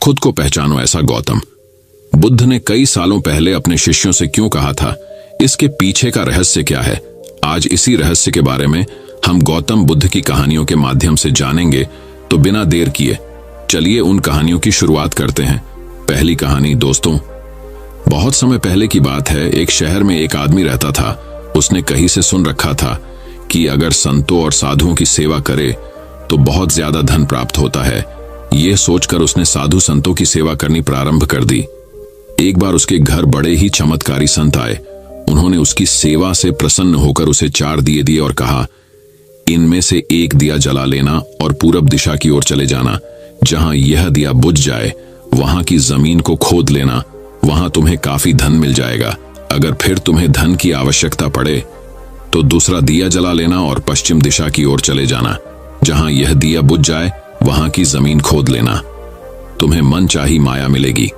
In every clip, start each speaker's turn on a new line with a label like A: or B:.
A: खुद को पहचानो ऐसा गौतम। बुद्ध ने कई सालों पहले अपने शिष्यों से क्यों कहा था, इसके पीछे का रहस्य क्या है? आज इसी रहस्य के बारे में हम गौतम बुद्ध की कहानियों के माध्यम से जानेंगे। तो बिना देर किए चलिए उन कहानियों की शुरुआत करते हैं। पहली कहानी दोस्तों। बहुत समय पहले की बात है। एक शहर में एक आदमी रहता था। उसने कहीं से सुन रखा था कि अगर संतों और साधुओं की सेवा करे तो बहुत ज्यादा धन प्राप्त होता है। यह सोचकर उसने साधु संतों की सेवा करनी प्रारंभ कर दी। एक बार उसके घर बड़े ही चमत्कारी संत आए। उन्होंने उसकी सेवा से प्रसन्न होकर उसे 4 दिए दिए और कहा, इनमें से एक दिया जला लेना और पूरब दिशा की ओर चले जाना। जहां यह दिया बुझ जाए वहां की जमीन को खोद लेना, वहां तुम्हें काफी धन मिल जाएगा। अगर फिर तुम्हें धन की आवश्यकता पड़े तो दूसरा दिया जला लेना और पश्चिम दिशा की ओर चले जाना। जहां यह दिया बुझ जाए वहां की जमीन खोद लेना, तुम्हें मनचाही माया मिलेगी।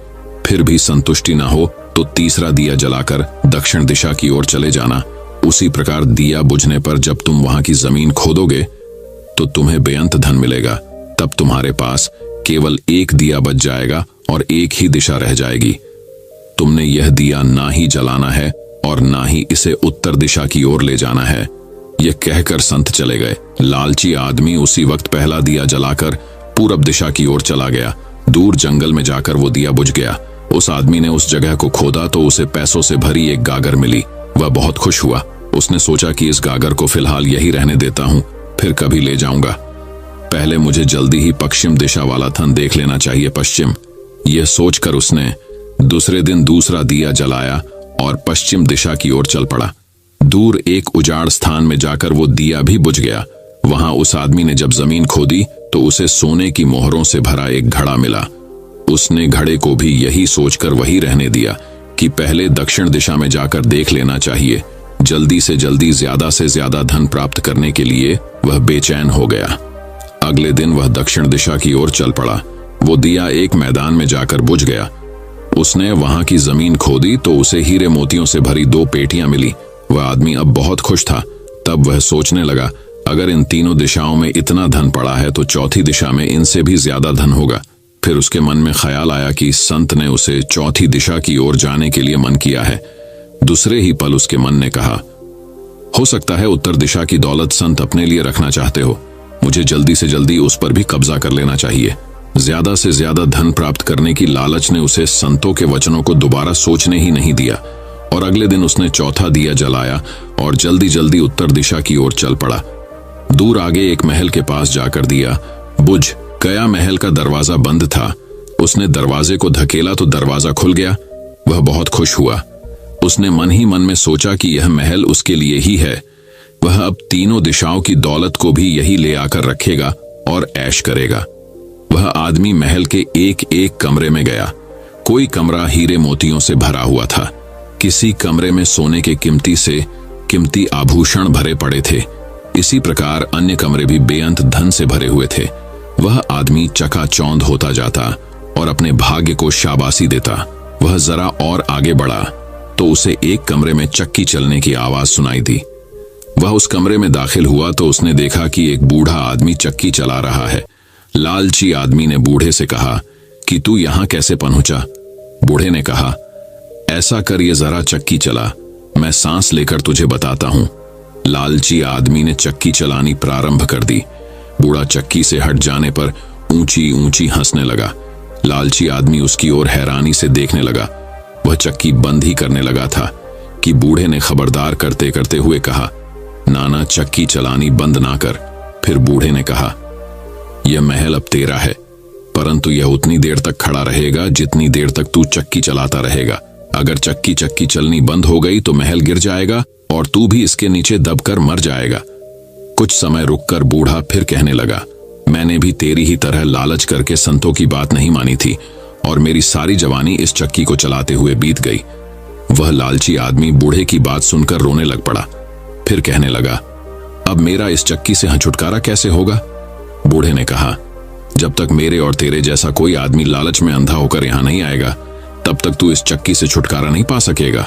A: फिर भी संतुष्टि ना हो तो तीसरा दिया जलाकर दक्षिण दिशा की ओर चले जाना। उसी प्रकार दिया बुझने पर जब तुम वहां की जमीन खोदोगे तो तुम्हें बेअंत धन मिलेगा। तब तुम्हारे पास केवल एक दिया बच जाएगा और एक ही दिशा रह जाएगी। तुमने यह दिया ना ही जलाना है और ना ही इसे उत्तर दिशा की ओर ले जाना है। यह कहकर संत चले गए। लालची आदमी उसी वक्त पहला दिया जलाकर पूरब दिशा की ओर चला गया। दूर जंगल में जाकर वो दिया बुझ गया। उस आदमी ने उस जगह को खोदा तो उसे पैसों से भरी एक गागर मिली। वह बहुत खुश हुआ। उसने सोचा कि इस गागर को फिलहाल यही रहने देता हूं, फिर कभी ले जाऊंगा। पहले मुझे जल्दी ही पश्चिम दिशा वाला धन देख लेना चाहिए। पश्चिम, यह सोचकर उसने दूसरे दिन दूसरा दिया जलाया और पश्चिम दिशा की ओर चल पड़ा। दूर एक उजाड़ स्थान में जाकर वो दिया भी बुझ गया। वहां उस आदमी ने जब जमीन खोदी तो उसे सोने की मोहरों से भरा एक घड़ा मिला। उसने घड़े को भी यही सोचकर वही रहने दिया कि पहले दक्षिण दिशा में जाकर देख लेना चाहिए। जल्दी से जल्दी ज्यादा से ज्यादा धन प्राप्त करने के लिए वह बेचैन हो गया। अगले दिन वह दक्षिण दिशा की ओर चल पड़ा। वो दिया एक मैदान में जाकर बुझ गया। उसने वहां की जमीन खोदी तो उसे हीरे मोतियों से भरी 2 पेटियां मिली। वह आदमी अब बहुत खुश था। तब वह सोचने लगा, अगर इन तीनों दिशाओं में इतना धन पड़ा है तो चौथी दिशा में इनसे भी ज्यादा धन होगा। फिर उसके मन में ख्याल आया कि संत ने उसे चौथी दिशा की ओर जाने के लिए मन किया है। दूसरे ही पल उसके मन ने कहा, हो सकता है उत्तर दिशा की दौलत संत अपने लिए रखना चाहते हो। मुझे जल्दी से जल्दी उस पर भी कब्जा कर लेना चाहिए। ज्यादा से ज्यादा धन प्राप्त करने की लालच ने उसे संतों के वचनों को दोबारा सोचने ही नहीं दिया और अगले दिन उसने चौथा दिया जलाया और जल्दी जल्दी उत्तर दिशा की ओर चल पड़ा। दूर आगे एक महल के पास जाकर दिया बुझ गया। महल का दरवाजा बंद था। उसने दरवाजे को धकेला तो दरवाजा खुल गया। वह बहुत खुश हुआ। उसने मन ही मन में सोचा कि यह महल उसके लिए ही है। वह अब तीनों दिशाओं की दौलत को भी यही ले आकर रखेगा और ऐश करेगा। वह आदमी महल के एक एक कमरे में गया। कोई कमरा हीरे मोतियों से भरा हुआ था। किसी कमरे में सोने के कीमती आभूषण भरे पड़े थे। इसी प्रकार अन्य कमरे भी बेअंत धन से भरे हुए थे। वह आदमी चकाचौंध होता जाता और अपने भाग्य को शाबाशी देता। वह जरा और आगे बढ़ा तो उसे एक कमरे में चक्की चलने की आवाज सुनाई दी। वह उस कमरे में दाखिल हुआ तो उसने देखा कि एक बूढ़ा आदमी चक्की चला रहा है। लालची आदमी ने बूढ़े से कहा कि तू यहां कैसे पहुंचा? बूढ़े ने कहा, ऐसा कर ये जरा चक्की चला, मैं सांस लेकर तुझे बताता हूं। लालची आदमी ने चक्की चलानी प्रारंभ कर दी। बूढ़ा चक्की से हट जाने पर ऊंची ऊंची हंसने लगा। लालची आदमी उसकी ओर हैरानी से देखने लगा। वह चक्की बंद ही करने लगा था कि बूढ़े ने खबरदार करते करते हुए कहा, नाना चक्की चलानी बंद ना कर। फिर बूढ़े ने कहा, यह महल अब तेरा है, परंतु यह उतनी देर तक खड़ा रहेगा जितनी देर तक तू चक्की चलाता रहेगा। अगर चक्की चलनी बंद हो गई तो महल गिर जाएगा और तू भी इसके नीचे दबकर मर जाएगा। कुछ समय रुककर बूढ़ा फिर कहने लगा, मैंने भी तेरी ही तरह लालच करके संतों की बात नहीं मानी थी और मेरी सारी जवानी इस चक्की को चलाते हुए बीत गई। वह लालची आदमी बूढ़े की बात सुनकर रोने लग पड़ा। फिर कहने लगा, अब मेरा इस चक्की से छुटकारा कैसे होगा? बूढ़े ने कहा, जब तक मेरे और तेरे जैसा कोई आदमी लालच में अंधा होकर यहां नहीं आएगा तब तक तू इस चक्की से छुटकारा नहीं पा सकेगा।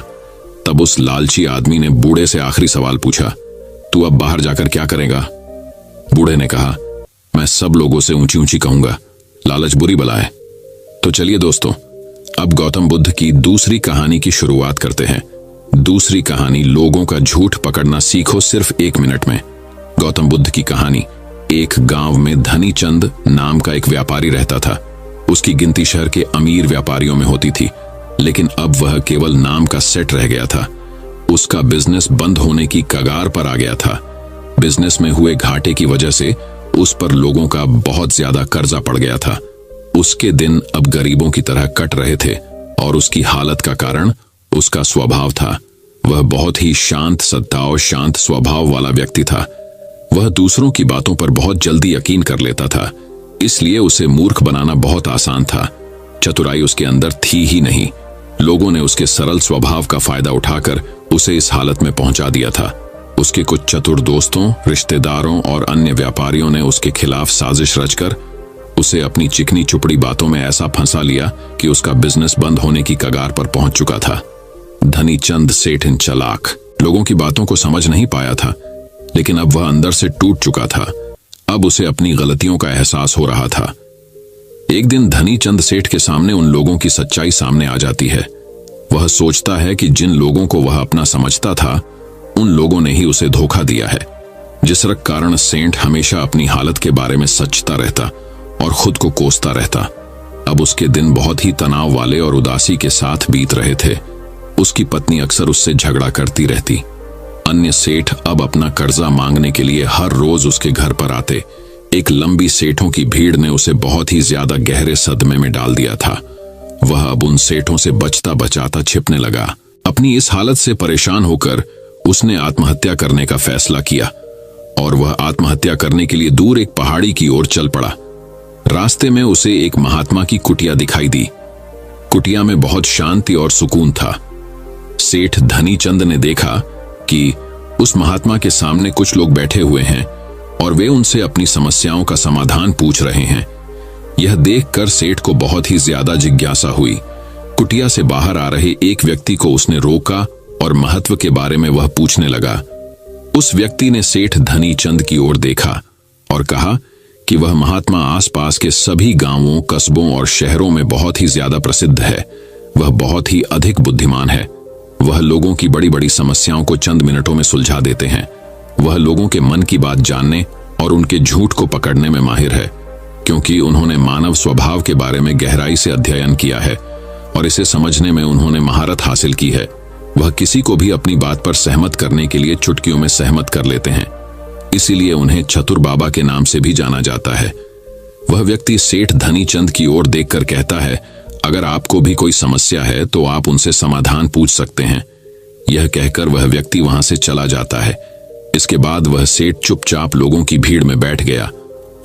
A: तब उस लालची आदमी ने बूढ़े से आखिरी सवाल पूछा, तू अब बाहर जाकर क्या करेगा? बूढ़े ने कहा, मैं सब लोगों से ऊंची ऊंची कहूंगा, लालच बुरी बला है। तो चलिए दोस्तों, अब गौतम बुद्ध की दूसरी कहानी की शुरुआत करते हैं। दूसरी कहानी, लोगों का झूठ पकड़ना सीखो सिर्फ 1 मिनट में। गौतम बुद्ध की कहानी। एक गांव में धनी चंद नाम का एक व्यापारी रहता था। उसकी गिनती शहर के अमीर व्यापारियों में होती थी, लेकिन अब वह केवल नाम का सेट रह गया था। उसका बिजनेस बंद होने की कगार पर आ गया था। बिजनेस में हुए घाटे की वजह से उस पर लोगों का बहुत ज्यादा कर्जा पड़ गया था। उसके दिन अब गरीबों की तरह कट रहे थे और उसकी हालत का कारण उसका स्वभाव था। वह बहुत ही शांत सद्भाव, शांत स्वभाव वाला व्यक्ति था। वह दूसरों की बातों पर बहुत जल्दी यकीन कर लेता था, इसलिए उसे मूर्ख बनाना बहुत आसान था। चतुराई उसके अंदर थी ही नहीं। लोगों ने उसके सरल स्वभाव का फायदा उठाकर उसे इस हालत में पहुंचा दिया था। उसके कुछ चतुर दोस्तों, रिश्तेदारों और अन्य व्यापारियों ने उसके खिलाफ साजिश रचकर उसे अपनी चिकनी चुपड़ी बातों में ऐसा फंसा लिया कि उसका बिजनेस बंद होने की कगार पर पहुंच चुका था। धनी चंद सेठ चालाक लोगों की बातों को समझ नहीं पाया था, लेकिन अब वह अंदर से टूट चुका था। अब उसे अपनी गलतियों का एहसास हो रहा था। एक दिन धनी चंद सेठ के सामने उन लोगों की सच्चाई सामने आ जाती है। वह सोचता है कि जिन लोगों को वह अपना समझता था, उन लोगों ने ही उसे धोखा दिया है, जिस कारण सेठ हमेशा अपनी हालत के बारे में सोचता रहता और खुद को कोसता रहता। अब उसके दिन बहुत ही तनाव वाले और उदासी के साथ बीत रहे थे। उसकी पत्नी अक्सर उससे झगड़ा करती रहती। अन्य सेठ अब अपना कर्जा मांगने के लिए हर रोज उसके घर पर आते। एक लंबी सेठों की भीड़ ने उसे बहुत ही ज्यादा गहरे सदमे में डाल दिया था। वह अब उन सेठों से बचता बचाता छिपने लगा। अपनी इस हालत से परेशान होकर उसने आत्महत्या करने का फैसला किया और वह आत्महत्या करने के लिए दूर एक पहाड़ी की ओर चल पड़ा। रास्ते में उसे एक महात्मा की कुटिया दिखाई दी। कुटिया में बहुत शांति और सुकून था। सेठ धनी चंद ने देखा कि उस महात्मा के सामने कुछ लोग बैठे हुए हैं और वे उनसे अपनी समस्याओं का समाधान पूछ रहे हैं। यह देखकर सेठ को बहुत ही ज्यादा जिज्ञासा हुई। कुटिया से बाहर आ रहे एक व्यक्ति को उसने रोका और महत्व के बारे में वह पूछने लगा। उस व्यक्ति ने सेठ धनी चंद की ओर देखा और कहा कि वह महात्मा आसपास के सभी गांवों, कस्बों और शहरों में बहुत ही ज्यादा प्रसिद्ध है। वह बहुत ही अधिक बुद्धिमान है। वह लोगों की बड़ी बड़ी समस्याओं को चंद मिनटों में सुलझा देते हैं। वह लोगों के मन की बात जानने और उनके झूठ को पकड़ने में माहिर है, क्योंकि उन्होंने मानव स्वभाव के बारे में गहराई से अध्ययन किया है और इसे समझने में उन्होंने महारत हासिल की है। वह किसी को भी अपनी बात पर सहमत करने के लिए चुटकियों में सहमत कर लेते हैं, इसीलिए उन्हें चतुर बाबा के नाम से भी जाना जाता है। वह व्यक्ति सेठ धनी चंद की ओर देखकर कहता है, अगर आपको भी कोई समस्या है तो आप उनसे समाधान पूछ सकते हैं। यह कहकर वह व्यक्ति वहां से चला जाता है। इसके बाद वह सेठ चुपचाप लोगों की भीड़ में बैठ गया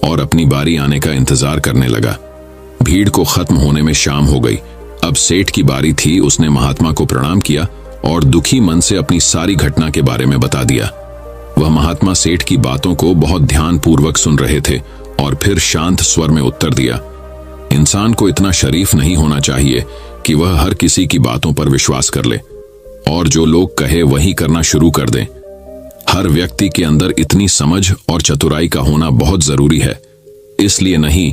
A: और अपनी बारी आने का इंतजार करने लगा। भीड़ को खत्म होने में शाम हो गई। अब सेठ की बारी थी। उसने महात्मा को प्रणाम किया और दुखी मन से अपनी सारी घटना के बारे में बता दिया। वह महात्मा सेठ की बातों को बहुत ध्यानपूर्वक सुन रहे थे और फिर शांत स्वर में उत्तर दिया, इंसान को इतना शरीफ नहीं होना चाहिए कि वह हर किसी की बातों पर विश्वास कर ले और जो लोग कहे वही करना शुरू कर दे। हर व्यक्ति के अंदर इतनी समझ और चतुराई का होना बहुत जरूरी है, इसलिए नहीं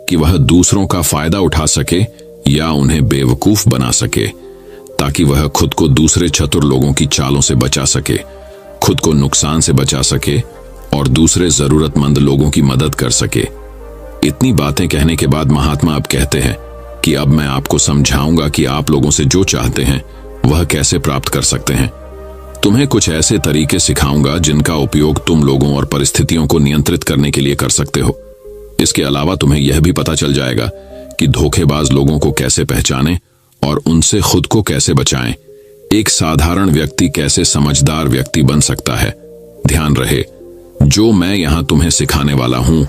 A: कि वह दूसरों का फायदा उठा सके या उन्हें बेवकूफ बना सके, ताकि वह खुद को दूसरे चतुर लोगों की चालों से बचा सके, खुद को नुकसान से बचा सके और दूसरे जरूरतमंद लोगों की मदद कर सके। इतनी बातें कहने के बाद महात्मा अब कहते हैं कि अब मैं आपको समझाऊंगा कि आप लोगों से जो चाहते हैं वह कैसे प्राप्त कर सकते हैं। तुम्हें कुछ ऐसे तरीके सिखाऊंगा जिनका उपयोग तुम लोगों और परिस्थितियों को नियंत्रित करने के लिए कर सकते हो। इसके अलावा तुम्हें यह भी पता चल जाएगा कि धोखेबाज लोगों को कैसे पहचानें और उनसे खुद को कैसे बचाएं। एक साधारण व्यक्ति कैसे समझदार व्यक्ति बन सकता है। ध्यान रहे, जो मैं यहां तुम्हें सिखाने वाला हूं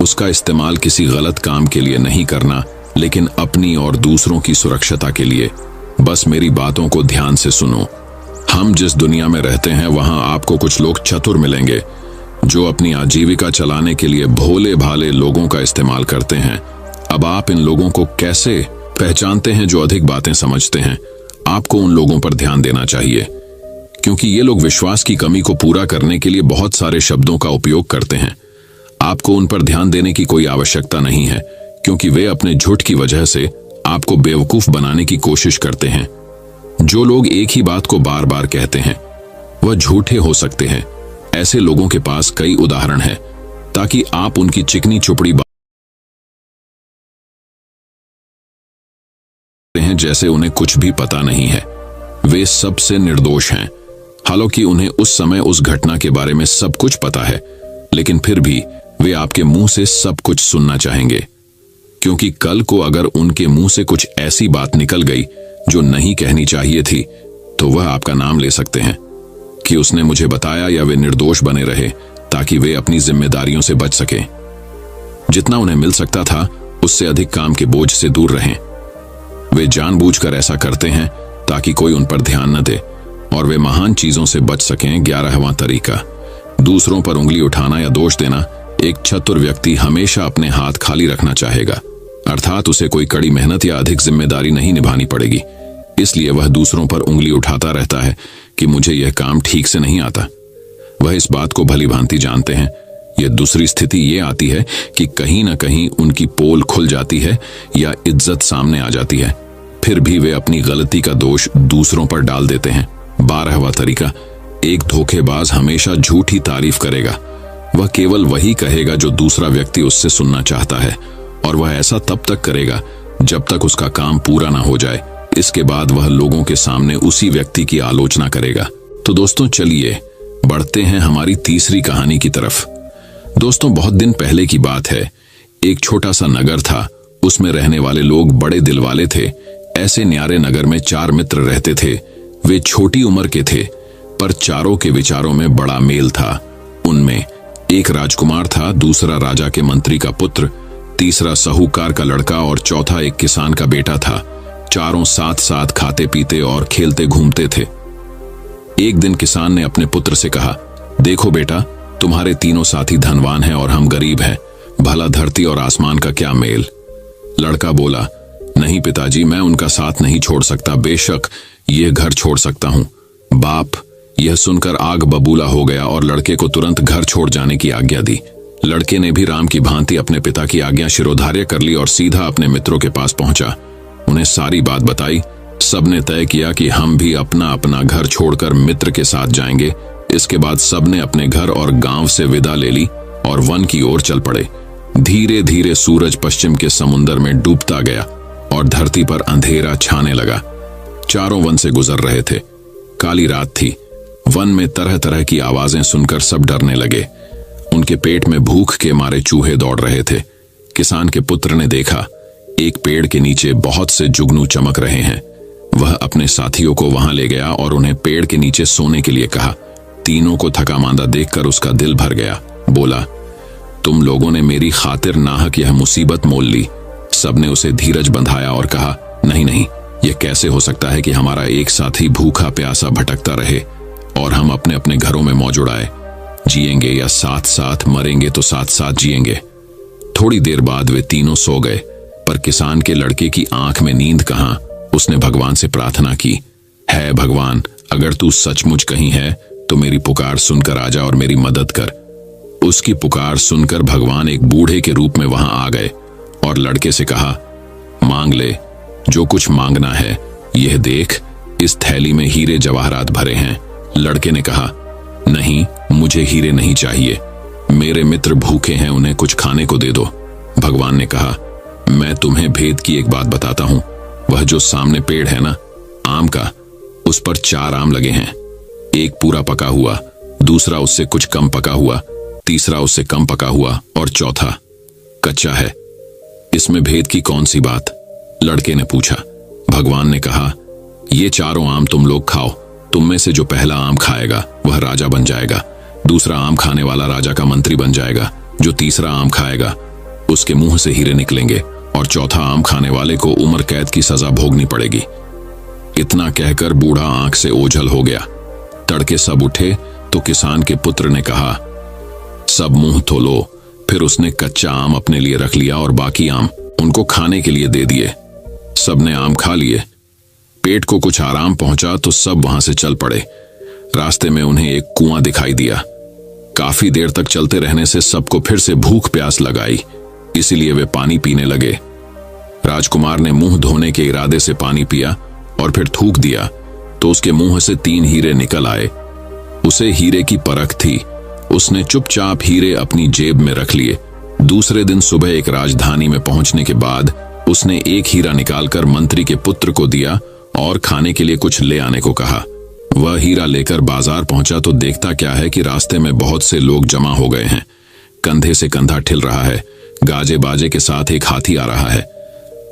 A: उसका इस्तेमाल किसी गलत काम के लिए नहीं करना, लेकिन अपनी और दूसरों की सुरक्षता के लिए। बस मेरी बातों को ध्यान से सुनो। हम जिस दुनिया में रहते हैं वहां आपको कुछ लोग चतुर मिलेंगे जो अपनी आजीविका चलाने के लिए भोले भाले लोगों का इस्तेमाल करते हैं। अब आप इन लोगों को कैसे पहचानते हैं जो अधिक बातें समझते हैं? आपको उन लोगों पर ध्यान देना चाहिए, क्योंकि ये लोग विश्वास की कमी को पूरा करने के लिए बहुत सारे शब्दों का उपयोग करते हैं। आपको उन पर ध्यान देने की कोई आवश्यकता नहीं है, क्योंकि वे अपने झूठ की वजह से आपको बेवकूफ बनाने की कोशिश करते हैं। जो लोग एक ही बात को बार बार कहते हैं वह झूठे हो सकते हैं। ऐसे लोगों के पास कई उदाहरण हैं, ताकि आप उनकी चिकनी चुपड़ी हैं जैसे उन्हें कुछ भी पता नहीं है। वे सबसे निर्दोष हैं, हालांकि उन्हें उस समय उस घटना के बारे में सब कुछ पता है, लेकिन फिर भी वे आपके मुंह से सब कुछ सुनना चाहेंगे, क्योंकि कल को अगर उनके मुंह से कुछ ऐसी बात निकल गई जो नहीं कहनी चाहिए थी, तो वह आपका नाम ले सकते हैं कि उसने मुझे बताया, या वे निर्दोष बने रहे ताकि वे अपनी जिम्मेदारियों से बच सकें। जितना उन्हें मिल सकता था उससे अधिक काम के बोझ से दूर रहें। वे जानबूझकर ऐसा करते हैं ताकि कोई उन पर ध्यान न दे और वे महान चीजों से बच सकें। 11वां तरीका, दूसरों पर उंगली उठाना या दोष देना। एक चतुर व्यक्ति हमेशा अपने हाथ खाली रखना चाहेगा, अर्थात उसे कोई कड़ी मेहनत या अधिक जिम्मेदारी नहीं निभानी पड़ेगी। इसलिए वह दूसरों पर उंगली उठाता रहता है कि मुझे यह काम ठीक से नहीं आता। वह इस बात को भली भांति जानते हैं। यह दूसरी स्थिति ये आती है कि कहीं ना कहीं उनकी पोल खुल जाती है या इज्जत सामने आ जाती है, फिर भी वे अपनी गलती का दोष दूसरों पर डाल देते हैं। 12वां तरीका, एक धोखेबाज हमेशा झूठी तारीफ करेगा। वह केवल वही कहेगा जो दूसरा व्यक्ति उससे सुनना चाहता है, और वह ऐसा तब तक करेगा जब तक उसका काम पूरा ना हो जाए। इसके बाद वह लोगों के सामने उसी व्यक्ति की आलोचना करेगा। तो दोस्तों चलिए बढ़ते हैं हमारी तीसरी कहानी की तरफ। दोस्तों, बहुत दिन पहले की बात है। एक छोटा सा नगर था, उसमें रहने वाले लोग बड़े दिल वाले थे। ऐसे न्यारे नगर में 4 मित्र रहते थे। वे छोटी उम्र के थे, पर चारों के विचारों में बड़ा मेल था। उनमें एक राजकुमार था, दूसरा राजा के मंत्री का पुत्र, तीसरा साहूकार का लड़का और चौथा एक किसान का बेटा था। चारों साथ साथ खाते पीते और खेलते घूमते थे। एक दिन किसान ने अपने पुत्र से कहा, देखो बेटा, तुम्हारे तीनों साथी धनवान हैं और हम गरीब हैं। भला धरती और आसमान का क्या मेल। लड़का बोला, नहीं पिताजी, मैं उनका साथ नहीं छोड़ सकता। बेशक यह घर छोड़ सकता हूं। बाप यह सुनकर आग बबूला हो गया और लड़के को तुरंत घर छोड़ जाने की आज्ञा दी। लड़के ने भी राम की भांति अपने पिता की आज्ञा शिरोधार्य कर ली और सीधा अपने मित्रों के पास पहुंचा। उन्हें सारी बात बताई। सबने तय किया कि हम भी अपना अपना घर छोड़कर मित्र के साथ जाएंगे। इसके बाद सबने अपने घर और गांव से विदा ले ली और वन की ओर चल पड़े। धीरे धीरे सूरज पश्चिम के समुद्र में डूबता गया और धरती पर अंधेरा छाने लगा। चारों वन से गुजर रहे थे। काली रात थी। वन में तरह तरह की आवाजें सुनकर सब डरने लगे। उनके पेट में भूख के मारे चूहे दौड़ रहे थे। किसान के पुत्र ने देखा, एक पेड़ के नीचे बहुत से जुगनू चमक रहे हैं। वह अपने साथियों को वहां ले गया और उन्हें पेड़ के नीचे सोने के लिए कहा। तीनों को थका मांदा देखकर उसका दिल भर गया। बोला, तुम लोगों ने मेरी खातिर नाहक यह मुसीबत मोल ली। सबने उसे धीरज बंधाया और कहा, नहीं नहीं, यह कैसे हो सकता है कि हमारा एक साथी भूखा प्यासा भटकता रहे और हम अपने अपने घरों में मौज उड़ाए। जिएंगे या साथ साथ मरेंगे तो साथ साथ जिएंगे। थोड़ी देर बाद वे तीनों सो गए, पर किसान के लड़के की आंख में नींद कहां। उसने भगवान से प्रार्थना की, है भगवान, अगर तू सचमुच कहीं है तो मेरी पुकार सुनकर आजा और मेरी मदद कर। उसकी पुकार सुनकर भगवान एक बूढ़े के रूप में वहां आ गए और लड़के से कहा, मांग ले जो कुछ मांगना है। यह देख, इस थैली में हीरे जवाहरात भरे हैं। लड़के ने कहा, नहीं, मुझे हीरे नहीं चाहिए। मेरे मित्र भूखे हैं, उन्हें कुछ खाने को दे दो। भगवान ने कहा, मैं तुम्हें भेद की एक बात बताता हूं। वह जो सामने पेड़ है ना, आम का, उस पर 4 आम लगे हैं। एक पूरा पका हुआ, दूसरा उससे कुछ कम पका हुआ, तीसरा उससे कम पका हुआ और चौथा कच्चा है। इसमें भेद की कौन सी बात? लड़के ने पूछा। भगवान ने कहा, ये 4 आम तुम लोग खाओ। तुम में से जो पहला आम खाएगा वह राजा बन जाएगा, दूसरा आम खाने वाला राजा का मंत्री बन जाएगा, जो तीसरा आम खाएगा उसके मुंह से हीरे निकलेंगे और चौथा आम खाने वाले को उम्र कैद की सजा भोगनी पड़ेगी। इतना कहकर बूढ़ा आंख से ओझल हो गया। तड़के सब उठे तो किसान के पुत्र ने कहा, सब मुंह धो लो। फिर उसने कच्चा आम अपने लिए रख लिया और बाकी आम उनको खाने के लिए दे दिए। सबने आम खा लिए। पेट को कुछ आराम पहुंचा तो सब वहां से चल पड़े। रास्ते में उन्हें एक कुआं दिखाई दिया। काफी देर तक चलते रहने से सबको फिर से भूख प्यास लगाई, इसीलिए वे पानी पीने लगे। राजकुमार ने मुंह धोने के इरादे से पानी पिया और फिर थूक दिया तो उसके मुंह से 3 हीरे निकल आए। उसे हीरे की परख थी। उसने चुपचाप हीरे अपनी जेब में रख लिए। दूसरे दिन सुबह एक राजधानी में पहुंचने के बाद उसने एक हीरा निकालकर मंत्री के पुत्र को दिया और खाने के लिए कुछ ले आने को कहा। वह हीरा लेकर बाजार पहुंचा तो देखता क्या है कि रास्ते में बहुत से लोग जमा हो गए हैं। कंधे से कंधा ठिल रहा है। गाजे बाजे के साथ एक हाथी आ रहा है।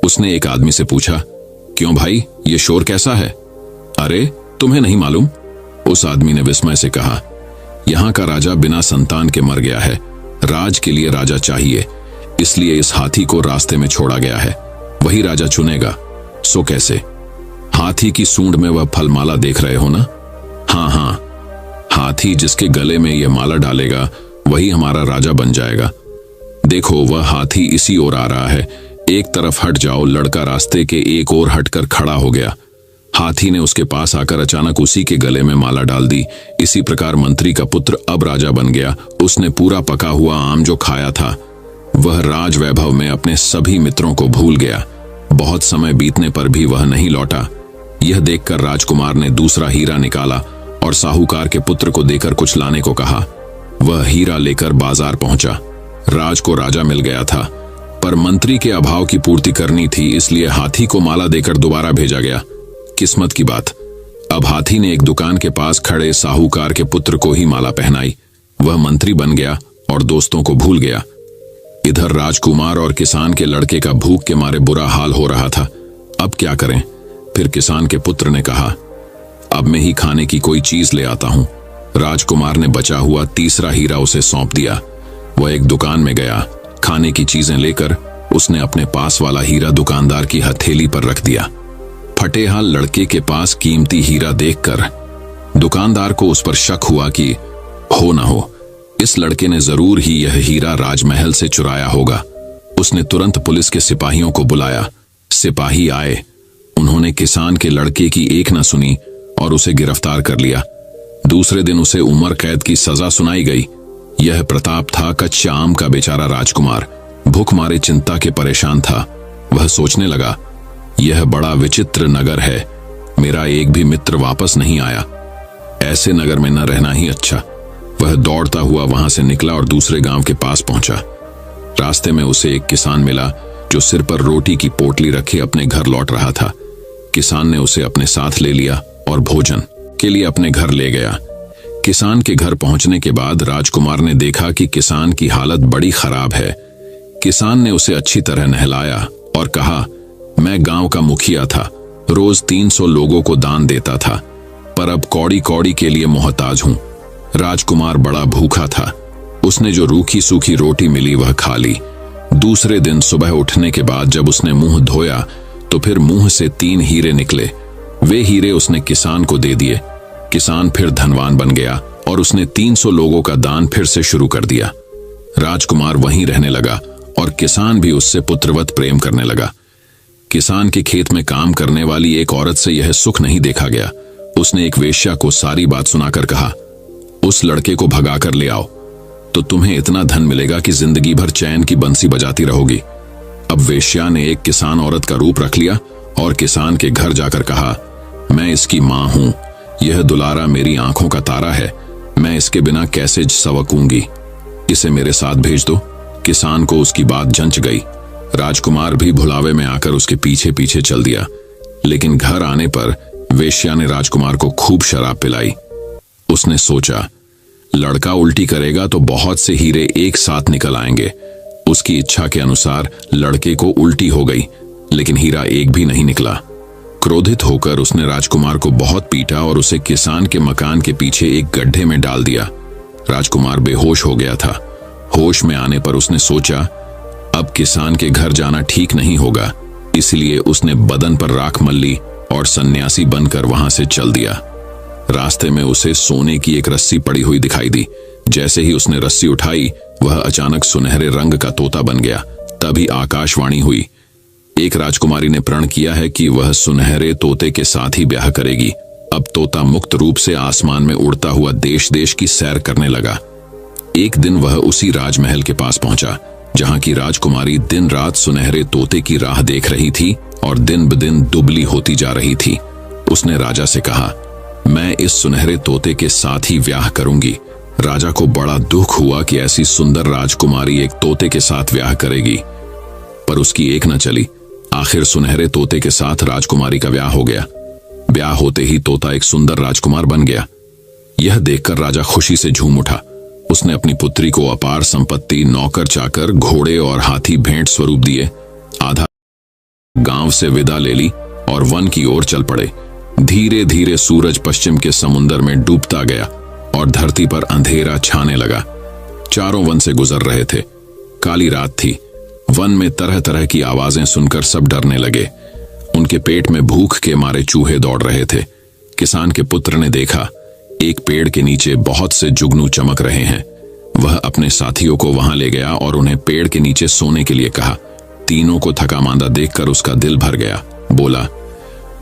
A: उसने एक आदमी से पूछा, क्यों भाई, ये शोर कैसा है? अरे तुम्हें नहीं मालूम? उस आदमी ने विस्मय से कहा, यहाँ का राजा बिना संतान के मर गया है। राज के लिए राजा चाहिए, इसलिए इस हाथी को रास्ते में छोड़ा गया है। वही राजा चुनेगा। सो कैसे? हाथी की सूंड में वह फलमाला देख रहे हो ना? हाँ, हाथी जिसके गले में यह माला डालेगा वही हमारा राजा बन जाएगा। देखो, वह हाथी इसी ओर आ रहा है। एक तरफ हट जाओ। लड़का रास्ते के एक ओर हटकर खड़ा हो गया। हाथी ने उसके पास आकर अचानक उसी के गले में माला डाल दी। इसी प्रकार मंत्री का पुत्र अब राजा बन गया। उसने पूरा पका हुआ आम जो खाया था, वह राज वैभव में अपने सभी मित्रों को भूल गया। बहुत समय बीतने पर भी वह नहीं लौटा। यह देखकर राजकुमार ने दूसरा हीरा निकाला और साहूकार के पुत्र को देकर कुछ लाने को कहा। वह हीरा लेकर बाजार पहुंचा। राज को राजा मिल गया था, पर मंत्री के अभाव की पूर्ति करनी थी, इसलिए हाथी को माला देकर दोबारा भेजा गया। किस्मत की बात, अब हाथी ने एक दुकान के पास खड़े साहूकार के पुत्र को ही माला पहनाई। वह मंत्री बन गया और दोस्तों को भूल गया। इधर राजकुमार और किसान के लड़के का भूख के मारे बुरा हाल हो रहा था। अब क्या करें? फिर किसान के पुत्र ने कहा, अब मैं ही खाने की कोई चीज ले आता हूं। राजकुमार ने बचा हुआ तीसरा हीरा उसे सौंप दिया। वह एक दुकान में गया। खाने की चीजें लेकर उसने अपने पास वाला हीरा दुकानदार की हथेली पर रख दिया। फटेहाल लड़के के पास कीमती हीरा देखकर दुकानदार को उस पर शक हुआ कि हो ना हो, इस लड़के ने जरूर ही यह हीरा राजमहल से चुराया होगा। उसने तुरंत पुलिस के सिपाहियों को बुलाया। सिपाही आए। उन्होंने किसान के लड़के की एक न सुनी और उसे गिरफ्तार कर लिया। दूसरे दिन उसे उम्र कैद की सजा सुनाई गई। यह प्रताप था कच्चा आम का बेचारा राजकुमार। भूख मारे चिंता के परेशान था। वह सोचने लगा, यह बड़ा विचित्र नगर है। मेरा एक भी मित्र वापस नहीं आया। ऐसे नगर में न रहना ही अच्छा। वह दौड़ता हुआ वहां से निकला और दूसरे गांव के पास पहुंचा। रास्ते में उसे एक किसान मिला जो सिर पर रोटी की पोटली रखे अपने घर लौट रहा था। किसान ने उसे अपने साथ ले लिया और भोजन के लिए अपने घर ले गया। किसान के घर पहुंचने के बाद राजकुमार ने देखा कि किसान की हालत बड़ी खराब है। किसान ने उसे अच्छी तरह नहलाया और कहा, मैं गांव का मुखिया था, रोज 300 लोगों को दान देता था, पर अब कौड़ी कौड़ी के लिए मोहताज हूं। राजकुमार बड़ा भूखा था। उसने जो रूखी सूखी रोटी मिली वह खा ली। दूसरे दिन सुबह उठने के बाद जब उसने मुंह धोया तो फिर मुंह से 3 हीरे निकले। वे हीरे उसने किसान को दे दिए। किसान फिर धनवान बन गया और उसने 300 लोगों का दान फिर से शुरू कर दिया। राजकुमार वहीं रहने लगा और किसान भी उससे पुत्रवत प्रेम करने लगा। किसान के खेत में काम करने वाली एक औरत से यह सुख नहीं देखा गया। उसने एक वेश्या को सारी बात सुनाकर कहा, उस लड़के को भगाकर ले आओ तो तुम्हें इतना धन मिलेगा कि जिंदगी भर चैन की बंसी बजाती रहोगी। अब वेश्या ने एक किसान औरत का रूप रख लिया और किसान के घर जाकर कहा, मैं इसकी मां हूं। यह दुलारा मेरी आंखों का तारा है। मैं इसके बिना कैसे सवकूंगी। इसे मेरे साथ भेज दो। किसान को उसकी बात जंच गई। राजकुमार भी भुलावे में आकर उसके पीछे पीछे चल दिया। लेकिन घर आने पर वेश्या ने राजकुमार को खूब शराब पिलाई। उसने सोचा, लड़का उल्टी करेगा तो बहुत से हीरे एक साथ निकल आएंगे। उसकी इच्छा के अनुसार लड़के को उल्टी हो गई, लेकिन हीरा एक भी नहीं निकला। क्रोधित होकर उसने राजकुमार को बहुत पीटा और उसे किसान के मकान के पीछे एक गड्ढे में डाल दिया। राजकुमार बेहोश हो गया था। होश में आने पर उसने सोचा, अब किसान के घर जाना ठीक नहीं होगा, इसलिए उसने बदन पर राख मल ली और सन्यासी बनकर वहां से चल दिया। रास्ते में उसे सोने की एक रस्सी पड़ी हुई दिखाई दी। जैसे ही उसने रस्सी उठाई, वह अचानक सुनहरे रंग का तोता बन गया। तभी आकाशवाणी हुई, एक राजकुमारी ने प्रण किया है कि वह सुनहरे तोते के साथ ही ब्याह करेगी। अब तोता मुक्त रूप से आसमान में उड़ता हुआ देश देश की सैर करने लगा। एक दिन वह उसी राजमहल के पास पहुंचा जहां की राजकुमारी दिन रात सुनहरे तोते की राह देख रही थी और दिन ब दिन दुबली होती जा रही थी। उसने राजा से कहा, मैं इस सुनहरे तोते के साथ ही ब्याह करूंगी। राजा को बड़ा दुख हुआ कि ऐसी सुंदर राजकुमारी एक तोते के साथ ब्याह करेगी, पर उसकी एक न चली। आखिर सुनहरे तोते के साथ राजकुमारी का ब्याह हो गया। ब्याह होते ही तोता एक सुंदर राजकुमार बन गया। यह देखकर राजा खुशी से झूम उठा। उसने अपनी पुत्री को अपार संपत्ति, नौकर चाकर, घोड़े और हाथी भेंट स्वरूप दिए। आधा गांव से विदा ले ली और वन की ओर चल पड़े। धीरे धीरे सूरज पश्चिम के समुद्र में डूबता गया और धरती पर अंधेरा छाने लगा। चारों वन से गुजर रहे थे। काली रात थी। वन में तरह तरह की आवाजें सुनकर सब डरने लगे। उनके पेट में भूख के मारे चूहे दौड़ रहे थे। किसान के पुत्र ने देखा, एक पेड़ के नीचे बहुत से जुगनू चमक रहे हैं। वह अपने साथियों को वहां ले गया और उन्हें पेड़ के नीचे सोने के लिए कहा। तीनों को थका मांदा देखकर उसका दिल भर गया। बोला,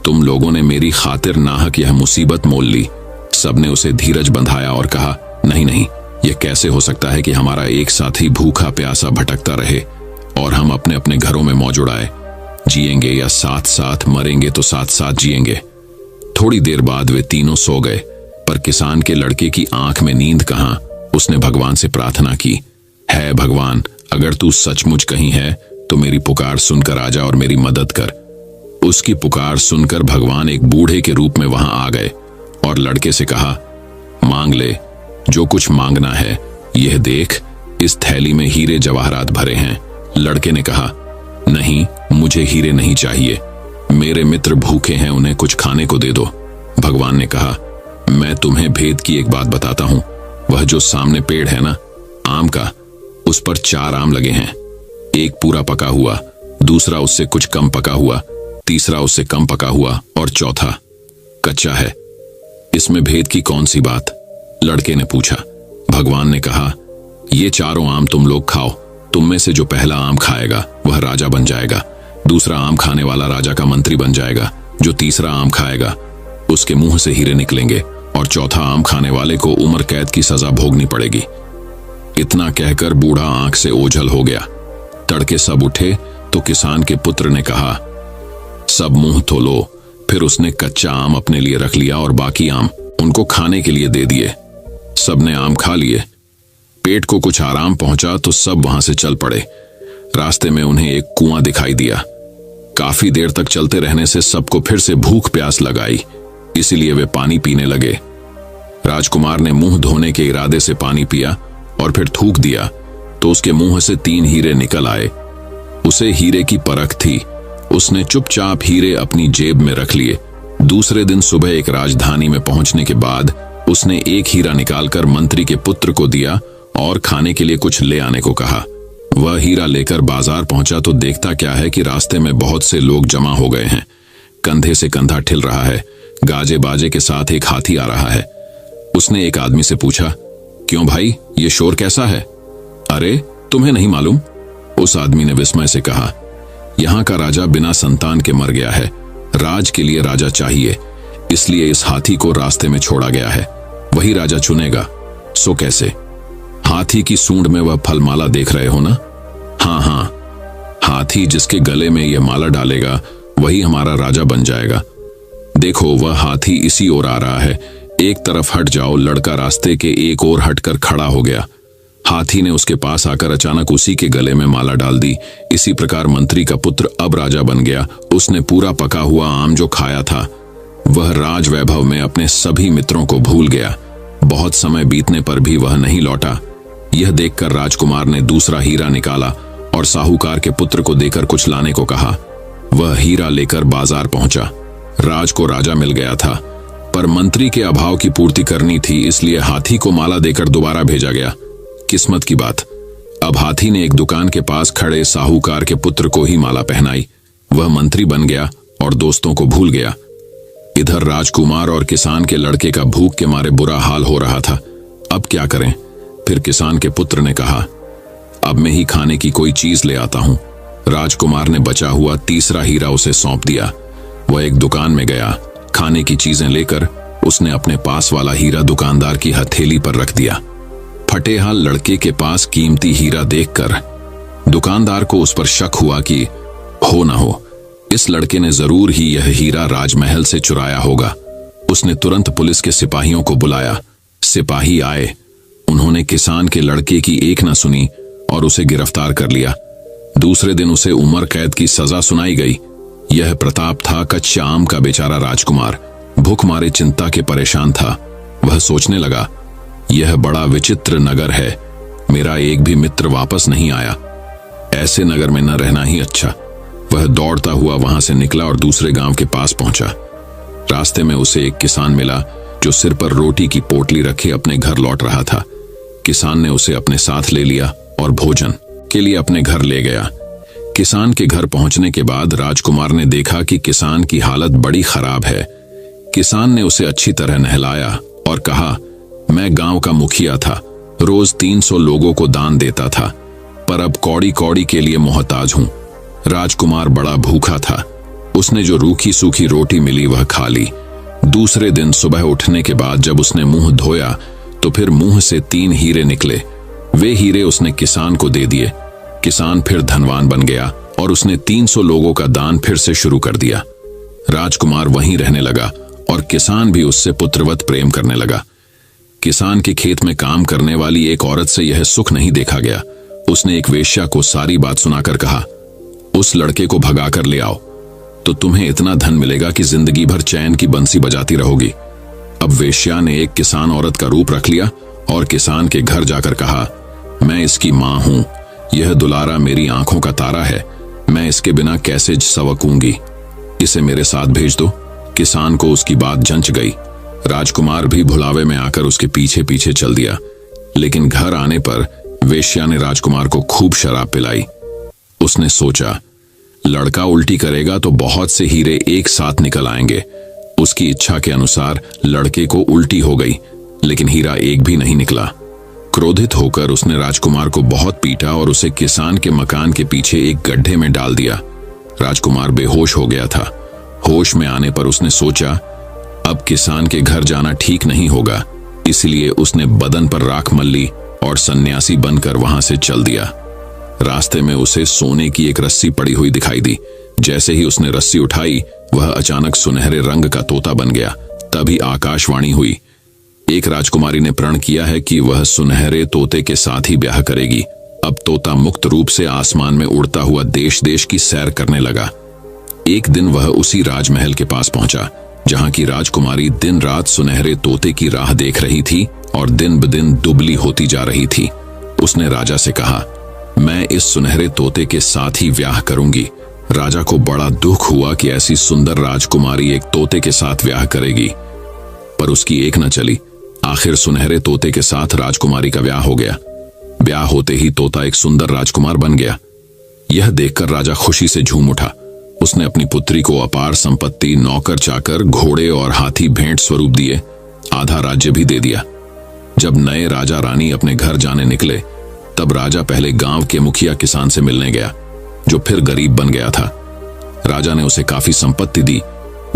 A: तुम लोगों ने मेरी खातिर नाहक यह मुसीबत मोल ली। सबने उसे धीरज बंधाया और कहा, नहीं नहीं, यह कैसे हो सकता है कि हमारा एक साथी भूखा प्यासा भटकता रहे और हम अपने अपने घरों में मौज उड़ाए। जिएंगे या साथ साथ मरेंगे तो साथ साथ जिएंगे। थोड़ी देर बाद वे तीनों सो गए, पर किसान के लड़के की आंख में नींद कहां। उसने भगवान से प्रार्थना की, है भगवान, अगर तू सचमुच कहीं है तो मेरी पुकार सुनकर आजा और मेरी मदद कर। उसकी पुकार सुनकर भगवान एक बूढ़े के रूप में वहां आ गए और लड़के से कहा, मांग ले, जो कुछ मांगना है। यह देख, इस थैली में हीरे जवाहरात भरे हैं। लड़के ने कहा, नहीं, मुझे हीरे नहीं चाहिए। मेरे मित्र भूखे हैं, उन्हें कुछ खाने को दे दो। भगवान ने कहा, मैं तुम्हें भेद की एक बात बताता हूं। वह जो सामने पेड़ है ना, आम का, उस पर 4 आम लगे हैं। एक पूरा पका हुआ, दूसरा उससे कुछ कम पका हुआ, तीसरा उससे कम पका हुआ और चौथा कच्चा है। इसमें भेद की कौन सी बात? लड़के ने पूछा। भगवान ने कहा, ये 4 आम तुम लोग खाओ। तुम में से जो पहला आम खाएगा वह राजा बन जाएगा। दूसरा आम खाने वाला राजा का मंत्री बन जाएगा। जो तीसरा आम खाएगा उसके मुंह से हीरे निकलेंगे और चौथा आम खाने वाले को उम्र कैद की सजा भोगनी पड़ेगी। इतना कहकर बूढ़ा आंख से ओझल हो गया। तड़के सब उठे तो किसान के पुत्र ने कहा, सब मुंह धो लो। फिर उसने कच्चा आम अपने लिए रख लिया और बाकी आम उनको खाने के लिए दे दिए। सबने आम खा लिए। पेट को कुछ आराम पहुंचा तो सब वहां से चल पड़े। रास्ते में उन्हें एक कुआं दिखाई दिया। काफी देर तक चलते रहने से सबको फिर से भूख प्यास लगाई, इसीलिए वे पानी पीने लगे। राजकुमार ने मुंह धोने के इरादे से पानी पिया और फिर थूक दिया तो उसके मुंह से 3 हीरे निकल आए। उसे हीरे की परख थी। उसने चुपचाप हीरे अपनी जेब में रख लिए। दूसरे दिन सुबह एक राजधानी में पहुंचने के बाद उसने एक हीरा निकालकर मंत्री के पुत्र को दिया और खाने के लिए कुछ ले आने को कहा। वह हीरा लेकर बाजार पहुंचा तो देखता क्या है कि रास्ते में बहुत से लोग जमा हो गए हैं। कंधे से कंधा ठिल रहा है। गाजे बाजे के साथ एक हाथी आ रहा है। उसने एक आदमी से पूछा, क्यों भाई, ये शोर कैसा है? अरे, तुम्हें नहीं मालूम? उस आदमी ने विस्मय से कहा, यहाँ का राजा बिना संतान के मर गया है। राज के लिए राजा चाहिए, इसलिए इस हाथी को रास्ते में छोड़ा गया है। वही राजा चुनेगा। सो कैसे? हाथी की सूंड में वह फलमाला देख रहे हो ना? हाँ हाँ, हाथी जिसके गले में यह माला डालेगा वही हमारा राजा बन जाएगा। देखो, वह हाथी इसी ओर आ रहा है। एक तरफ हट जाओ। लड़का रास्ते के एक ओर हटकर खड़ा हो गया। हाथी ने उसके पास आकर अचानक उसी के गले में माला डाल दी। इसी प्रकार मंत्री का पुत्र अब राजा बन गया। उसने पूरा पका हुआ आम जो खाया था, वह राज वैभव में अपने सभी मित्रों को भूल गया। बहुत समय बीतने पर भी वह नहीं लौटा। यह देखकर राजकुमार ने दूसरा हीरा निकाला और साहूकार के पुत्र को देकर कुछ लाने को कहा। वह हीरा लेकर बाजार पहुंचा। राज को राजा मिल गया था, पर मंत्री के अभाव की पूर्ति करनी थी, इसलिए हाथी को माला देकर दोबारा भेजा गया। किस्मत की बात, अब हाथी ने एक दुकान के पास खड़े साहूकार के पुत्र को ही माला पहनाई। वह मंत्री बन गया और दोस्तों को भूल गया। इधर राजकुमार और किसान के लड़के का भूख के मारे बुरा हाल हो रहा था। अब क्या करें? फिर किसान के पुत्र ने कहा, अब मैं ही खाने की कोई चीज ले आता हूं। राजकुमार ने बचा हुआ तीसरा हीरा उसे सौंप दिया। वह एक दुकान में गया। खाने की चीजें लेकर उसने अपने पास वाला हीरा दुकानदार की हथेली पर रख दिया। फटेहाल लड़के के पास कीमती हीरा देखकर दुकानदार को उस पर शक हुआ कि हो न हो इस लड़के ने जरूर ही यह हीरा राजमहल से चुराया होगा। उसने तुरंत पुलिस के सिपाहियों को बुलाया। सिपाही आए। उन्होंने किसान के लड़के की एक न सुनी और उसे गिरफ्तार कर लिया। दूसरे दिन उसे उम्र कैद की सजा सुनाई गई। यह प्रताप था कच्चा आम का बेचारा राजकुमार। भूखमारे चिंता के परेशान था। वह सोचने लगा, यह बड़ा विचित्र नगर है, मेरा एक भी मित्र वापस नहीं आया, ऐसे नगर में न रहना ही अच्छा। वह दौड़ता हुआ वहां से निकला और दूसरे गांव के पास पहुंचा। रास्ते में उसे एक किसान मिला जो सिर पर रोटी की पोटली रखे अपने घर लौट रहा था। किसान ने उसे अपने साथ ले लिया और भोजन के लिए अपने घर ले गया। किसान के घर पहुंचने के बाद राजकुमार ने देखा कि किसान की हालत बड़ी खराब है। किसान ने उसे अच्छी तरह नहलाया और कहा, मैं गांव का मुखिया था, रोज 300 लोगों को दान देता था, पर अब कौड़ी कौड़ी के लिए मोहताज हूं। राजकुमार बड़ा भूखा था। उसने जो रूखी सूखी रोटी मिली वह खा ली। दूसरे दिन सुबह उठने के बाद जब उसने मुंह धोया तो फिर मुंह से 3 हीरे निकले। वे हीरे उसने किसान को दे दिए। किसान फिर धनवान बन गया और उसने 300 लोगों का दान फिर से शुरू कर दिया। राजकुमार वहीं रहने लगा और किसान भी उससे पुत्रवत प्रेम करने लगा। किसान के खेत में काम करने वाली एक औरत से यह सुख नहीं देखा गया। उसने एक वेश्या को सारी बात सुनाकर कहा, उस लड़के को भगाकर ले आओ तो तुम्हें इतना धन मिलेगा कि जिंदगी भर चैन की बंसी बजाती रहोगी। अब वेश्या ने एक किसान औरत का रूप रख लिया और किसान के घर जाकर कहा, मैं इसकी मां हूं, यह दुलारा मेरी आंखों का तारा है, मैं इसके बिना कैसे सवकूंगी, इसे मेरे साथ भेज दो। किसान को उसकी बात जंच गई। राजकुमार भी भुलावे में आकर उसके पीछे पीछे चल दिया। लेकिन घर आने पर वेश्या ने राजकुमार को खूब शराब पिलाई। उसने सोचा, लड़का उल्टी करेगा तो बहुत से हीरे एक साथ निकल आएंगे। उसकी इच्छा के अनुसार लड़के को उल्टी हो गई, लेकिन हीरा एक भी नहीं निकला। क्रोधित होकर उसने राजकुमार को बहुत पीटा और उसे किसान के मकान के पीछे एक गड्ढे में डाल दिया। राजकुमार बेहोश हो गया था। होश में आने पर उसने सोचा, अब किसान के घर जाना ठीक नहीं होगा, इसलिए उसने बदन पर राख मल ली और सन्यासी बनकर वहां से चल दिया। रास्ते में उसे सोने की एक रस्सी पड़ी हुई दिखाई दी। जैसे ही उसने रस्सी उठाई, वह अचानक सुनहरे रंग का तोता बन गया। तभी आकाशवाणी हुई, एक राजकुमारी ने प्रण किया है कि वह सुनहरे तोते के साथ ही ब्याह करेगी। अब तोता मुक्त रूप से आसमान में उड़ता हुआ देश देश की सैर करने लगा। एक दिन वह उसी राजमहल के पास पहुंचा जहां की राजकुमारी दिन रात सुनहरे तोते की राह देख रही थी और दिन ब दिन दुबली होती जा रही थी। उसने राजा से कहा, मैं इस सुनहरे तोते के साथ ही ब्याह करूंगी। राजा को बड़ा दुख हुआ कि ऐसी सुंदर राजकुमारी एक तोते के साथ ब्याह करेगी, पर उसकी एक न चली। आखिर सुनहरे तोते के साथ राजकुमारी का ब्याह हो गया। ब्याह होते ही तोता एक सुंदर राजकुमार बन गया। यह देखकर राजा खुशी से झूम उठा। उसने अपनी पुत्री को अपार संपत्ति, नौकर चाकर, घोड़े और हाथी भेंट स्वरूप दिए। आधा राज्य भी दे दिया। जब नए राजा रानी अपने घर जाने निकले, तब राजा पहले गांव के मुखिया किसान से मिलने गया, जो फिर गरीब बन गया था। राजा ने उसे काफी संपत्ति दी,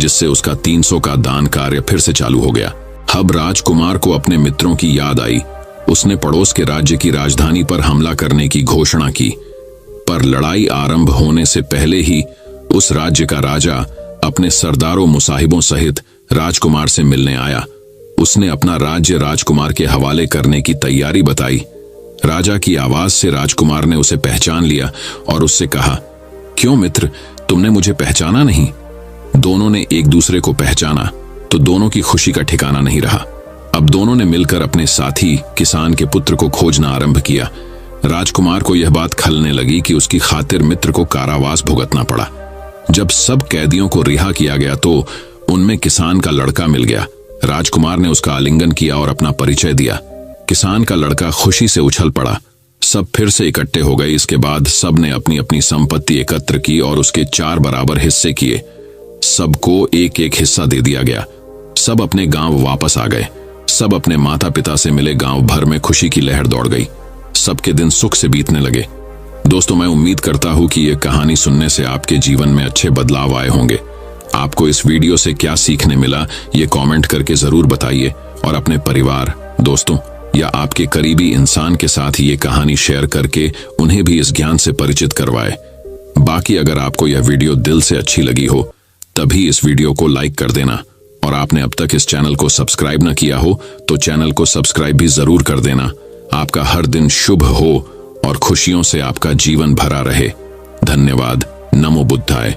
A: जिससे उसका 300 का दान कार्य फिर से चालू हो गया। अब राजकुमार को अपने मित्रों की याद आई। उसने पड़ोस के राज्य की राजधानी पर हमला करने की घोषणा की, पर लड़ाई आरंभ होने से पहले ही उस राज्य का राजा अपने सरदारों मुसाहिबों सहित राजकुमार से मिलने आया। उसने अपना राज्य राजकुमार के हवाले करने की तैयारी बताई। राजा की आवाज से राजकुमार ने उसे पहचान लिया और उससे कहा, क्यों मित्र, तुमने मुझे पहचाना नहीं? दोनों ने एक दूसरे को पहचाना तो दोनों की खुशी का ठिकाना नहीं रहा। अब दोनों ने मिलकर अपने साथी किसान के पुत्र को खोजना आरंभ किया। राजकुमार को यह बात खलने लगी कि उसकी खातिर मित्र को कारावास भुगतना पड़ा। जब सब कैदियों को रिहा किया गया तो उनमें किसान का लड़का मिल गया। राजकुमार ने उसका आलिंगन किया और अपना परिचय दिया। किसान का लड़का खुशी से उछल पड़ा। सब फिर से इकट्ठे हो गए। इसके बाद सब ने अपनी अपनी संपत्ति एकत्र की और उसके 4 बराबर हिस्से किए। सबको एक एक हिस्सा दे दिया गया। सब अपने गांव वापस आ गए। सब अपने माता पिता से मिले। गांव भर में खुशी की लहर दौड़ गई। सबके दिन सुख से बीतने लगे। दोस्तों, मैं उम्मीद करता हूं कि यह कहानी सुनने से आपके जीवन में अच्छे बदलाव आए होंगे। आपको इस वीडियो से क्या सीखने मिला, ये कमेंट करके जरूर बताइए और अपने परिवार, दोस्तों या आपके करीबी इंसान के साथ ये कहानी शेयर करके उन्हें भी इस ज्ञान से परिचित करवाए। बाकी अगर आपको यह वीडियो दिल से अच्छी लगी हो तभी इस वीडियो को लाइक कर देना, और आपने अब तक इस चैनल को सब्सक्राइब न किया हो तो चैनल को सब्सक्राइब भी जरूर कर देना। आपका हर दिन शुभ हो और खुशियों से आपका जीवन भरा रहे। धन्यवाद। नमो बुद्धाय।